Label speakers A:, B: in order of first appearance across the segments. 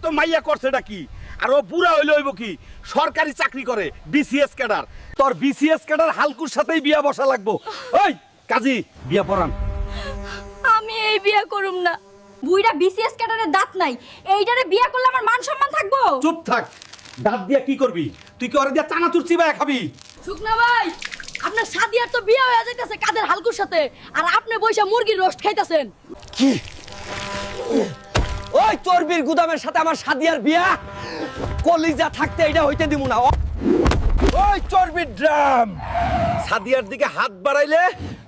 A: তো মাইয়া করছেটা কি? আর ও বুড়া হইলে হইব কি? সরকারি চাকরি করে, বিসিএস ক্যাডার। তোর বিসিএস ক্যাডার হালকুর সাথেই বিয়া বসা লাগবো। ওই কাজী, বিয়া পড়ান।
B: আমি এই বিয়া করুম না। বুইড়া বিসিএস ক্যাডারের দাঁত নাই, এইটারে বিয়া করলে আমার মান সম্মান থাকবো?
A: চুপ থাক। দাঁত দিয়া কি করবি? তুই কি ওরে দিয়া চানাচুর চিবায়া খাবি?
B: শুকনা ভাই, আপনার সাদিয়ার তো বিয়া হয়ে যাইতেছে কাদের হালকুর সাথে, আর আপনি বইসা মুরগির রোস্ট খাইতেছেন।
A: কি?
C: ওই চর্বির গুদামের সাথে আমার সাদিয়ার বিয়া? কলিজা থাকতে এটা হইতে দিব না।
A: ওই চর্বির ড্রাম, সাদিয়ার দিকে হাত বাড়াইলে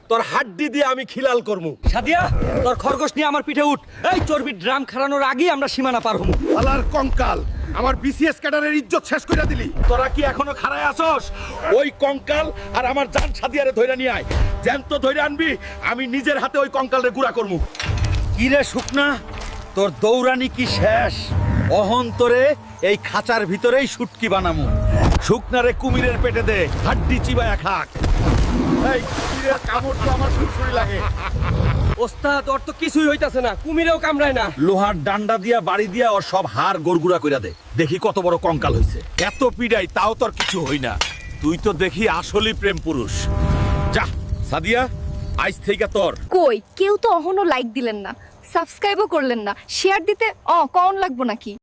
A: তোর হাড্ডি দিয়ে আমি খিলাল করমু।
C: সাদিয়া, তোর খরগোশ নিয়ে আমার পিঠে উঠ। এই চর্বির ড্রাম খারানোর আগেই আমরা সীমানা পার হবো।
A: আলার কঙ্কাল, আমার বিসিএস ক্যাডারের ইজ্জত শেষ করে দিলি। তোরা কি এখনো খাড়ায় আসস? ওই কঙ্কাল আর আমার জান সাদিয়ারে ধইরা নিয়ে আয়। জ্যান্ত ধইরা আনবি, আমি নিজের হাতে ওই কঙ্কালরে গুড়া করমু। কি রে শুকনা, তোর দৌড়ানি কি শেষ? অহন্তরে এই খাঁচার ভিতরেই শুটকি বানামু। শুকনারে কুমিরের পেটে দে, হাড্ডি চিবায়া খাক। এই কুমিরের কামড় তো আমার ফুসফুরি লাগে।
C: ওস্তাদ, ওর তো কিছুই হইতাছে না, কুমিরেও কামড়ায় না।
A: লোহার ডান্ডা দিয়া বাড়ি দিয়া ওর সব হাড় গড়গুড়া কইরা দে। দেখি কত বড় কঙ্কাল হইছে। এত পিডাই তাও তোর কিছু হই না। তুই তো দেখি আসলেই প্রেম পুরুষ। যা সাদিয়া, আইজ থেকে তোর।
B: কই কেউ তো অহনো লাইক দিলেন না, সাবস্ক্রাইবও করলেন না, শেয়ার দিতে কন লাগবো নাকি?